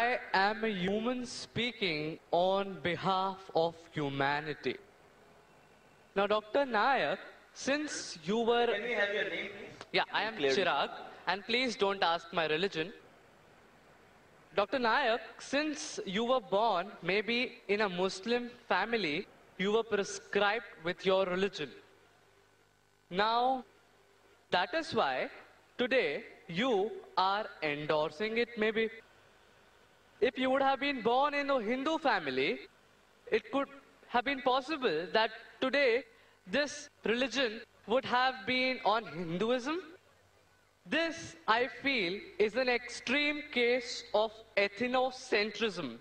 I am a human speaking on behalf of humanity. Now, Dr. Nayak, since you were... Can we have your name, please? Yeah, I am Chirag, and please don't ask my religion. Dr. Nayak, since you were born maybe in a Muslim family, you were prescribed with your religion. Now, that is why today you are endorsing it maybe. If you would have been born in a Hindu family, it could have been possible that today this religion would have been on Hinduism. This, I feel, is an extreme case of ethnocentrism,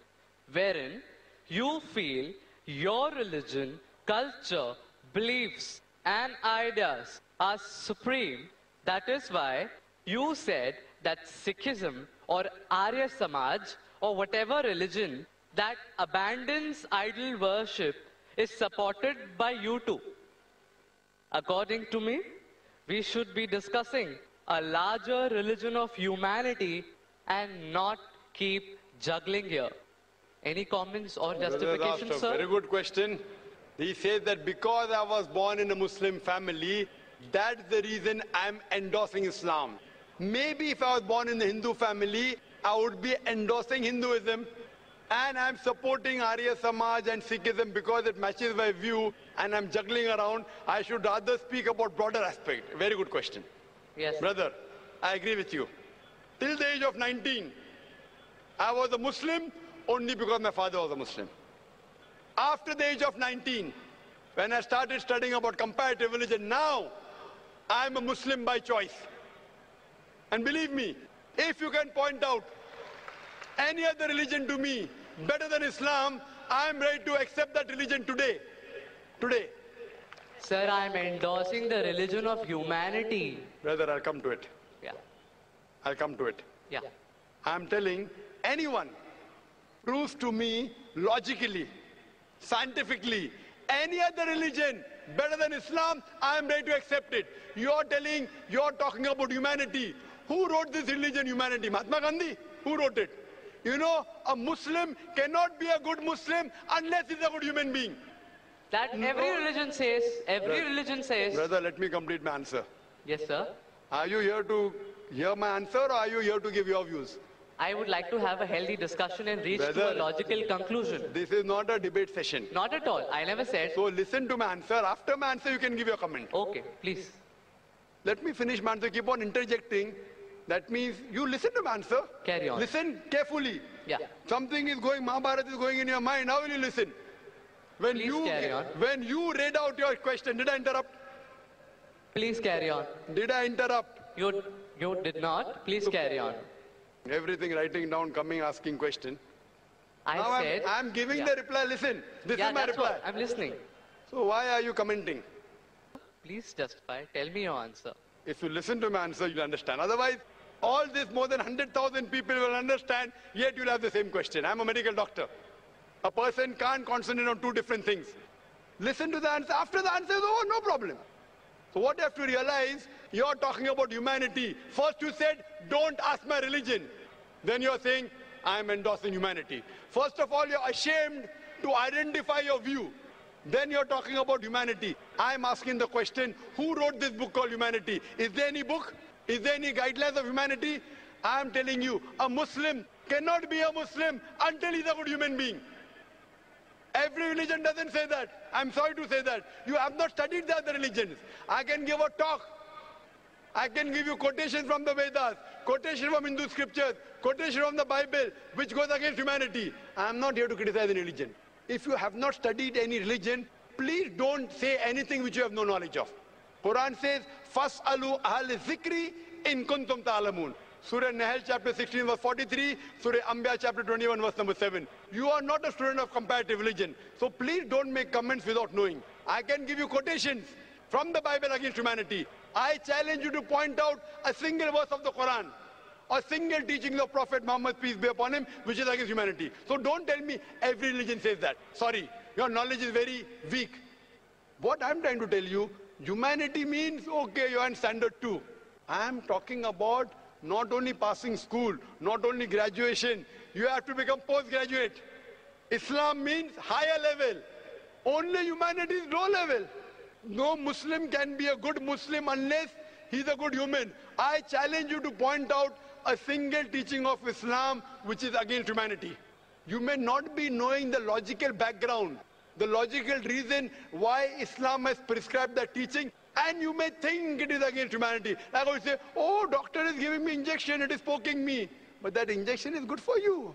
wherein you feel your religion, culture, beliefs, and ideas are supreme. That is why you said that Sikhism or Arya Samaj or whatever religion that abandons idol worship is supported by you too. According to me, we should be discussing a larger religion of humanity and not keep juggling here. Any comments or justifications, sir? Very good question. He says that because I was born in a Muslim family, that's the reason I'm endorsing Islam. Maybe if I was born in the Hindu family, I would be endorsing Hinduism, and I'm supporting Arya Samaj and Sikhism because it matches my view, and I'm juggling around. I should rather speak about broader aspect. Very good question. Yes. Brother, I agree with you. Till the age of 19, I was a Muslim only because my father was a Muslim. After the age of 19, when I started studying about comparative religion, now I'm a Muslim by choice. And believe me, if you can point out any other religion to me better than Islam, I'm ready to accept that religion today. Today. Sir, I'm endorsing the religion of humanity. Brother, I'll come to it. Yeah. I'll come to it. Yeah. I'm telling anyone, proves to me logically, scientifically, any other religion better than Islam, I'm ready to accept it. You're talking about humanity. Who wrote this religion, humanity? Mahatma Gandhi? Who wrote it? You know, a Muslim cannot be a good Muslim unless he's a good human being. That every religion says, religion says. Brother, let me complete my answer. Yes, sir. Are you here to hear my answer, or are you here to give your views? I would like to have a healthy discussion and reach to a logical conclusion. This is not a debate session. Not at all. I never said. So listen to my answer. After my answer, you can give your comment. Okay, please. Let me finish my answer. Keep on interjecting. That means you listen to my answer. Carry on. Listen carefully. Yeah. Something is going, Mahabharata is going in your mind. How will you listen? Please carry on. When you read out your question, did I interrupt? Please carry on. Did I interrupt? You did not. Please carry on. Everything writing down, coming, asking question. I said... I'm giving the reply. Listen, this is my reply. I'm listening. So why are you commenting? Please justify. Tell me your answer. If you listen to my answer, you'll understand. Otherwise, all this more than 100,000 people will understand, yet you'll have the same question. I'm a medical doctor. A person can't concentrate on two different things. Listen to the answer. After the answer is over, no problem. So what you have to realize, you're talking about humanity. First you said, don't ask my religion. Then you're saying, I'm endorsing humanity. First of all, you're ashamed to identify your view. Then you're talking about humanity. I'm asking the question, who wrote this book called Humanity? Is there any book? Is there any guidelines of humanity? I'm telling you, a Muslim cannot be a Muslim until he's a good human being. Every religion doesn't say that. I'm sorry to say that. You have not studied the other religions. I can give a talk. I can give you quotations from the Vedas, quotation from Hindu scriptures, quotation from the Bible, which goes against humanity. I'm not here to criticize any religion. If you have not studied any religion, please don't say anything which you have no knowledge of. Quran says, "Fas'alu ahl zikri in kuntum ta'lamun." Surah Nahl chapter 16 verse 43, Surah Anbiya chapter 21 verse number 7. You are not a student of comparative religion, so please don't make comments without knowing. I can give you quotations from the Bible against humanity. I challenge you to point out a single verse of the Quran, a single teaching of Prophet Muhammad, peace be upon him, which is against humanity. So don't tell me every religion says that. Sorry, your knowledge is very weak. What I'm trying to tell you, humanity means, okay, you're in standard 2. I'm talking about not only passing school, not only graduation, you have to become postgraduate. Islam means higher level. Only humanity is low level. No Muslim can be a good Muslim unless he's a good human. I challenge you to point out a single teaching of Islam which is against humanity. You may not be knowing the logical background, the logical reason why Islam has prescribed that teaching, and you may think it is against humanity. Like I would say, oh, doctor is giving me injection, it is poking me. But that injection is good for you.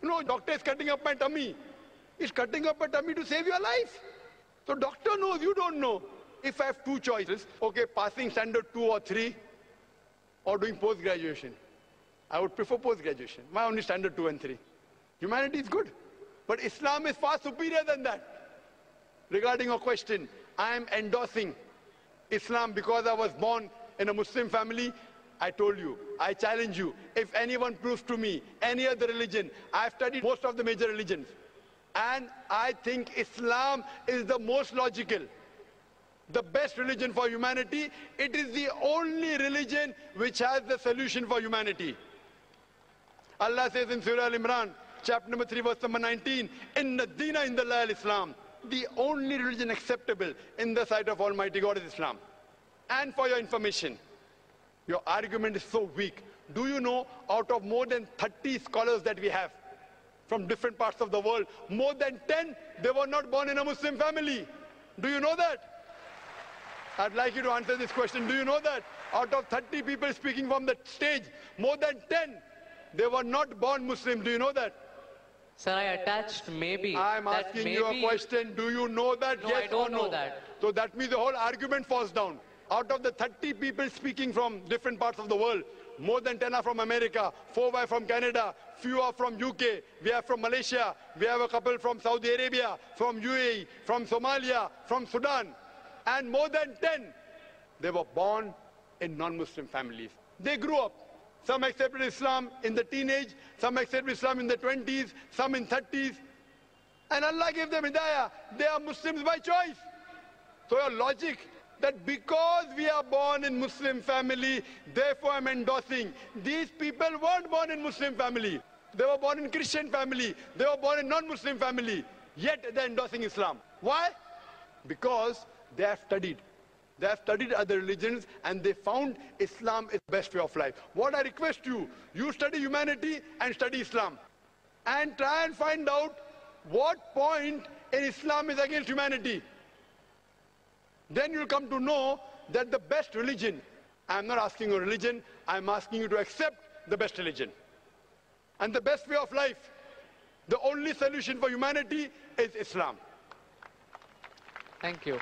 No, doctor is cutting up my tummy. He's cutting up my tummy to save your life. So doctor knows, you don't know. If I have two choices, okay, passing standard 2 or 3 or doing post-graduation, I would prefer post-graduation. Why only standard 2 and 3? Humanity is good. But Islam is far superior than that. Regarding your question, I am endorsing Islam because I was born in a Muslim family. I told you, I challenge you, if anyone proves to me any other religion, I've studied most of the major religions, and I think Islam is the most logical, the best religion for humanity. It is the only religion which has the solution for humanity. Allah says in Surah Al-Imran, chapter number 3, verse number 19, Inna Deena Indallahi al-Islam. The only religion acceptable in the sight of Almighty God is Islam. And for your information, your argument is so weak. Do you know, out of more than 30 scholars that we have from different parts of the world, more than 10, they were not born in a Muslim family. Do you know that? I'd like you to answer this question. Do you know that? Out of 30 people speaking from the stage, more than 10, they were not born Muslim. Do you know that? Sir, I attached maybe. I'm asking you a question. Do you know that? No, yes I don't or no? know that. So that means the whole argument falls down. Out of the 30 people speaking from different parts of the world, more than 10 are from America, 4 are from Canada, few are from UK, we are from Malaysia, we have a couple from Saudi Arabia, from UAE, from Somalia, from Sudan, and more than 10, they were born in non-Muslim families. They grew up. Some accepted Islam in the teenage, some accepted Islam in the 20s, some in 30s, and Allah gave them hidayah. They are Muslims by choice. So your logic that because we are born in Muslim family, therefore I'm endorsing. These people weren't born in Muslim family. They were born in Christian family. They were born in non-Muslim family. Yet they're endorsing Islam. Why? Because they have studied. They have studied other religions and they found Islam is the best way of life. What I request you, you study humanity and study Islam. And try and find out what point in Islam is against humanity. Then you'll come to know that the best religion, I'm not asking a religion, I'm asking you to accept the best religion. And the best way of life, the only solution for humanity is Islam. Thank you.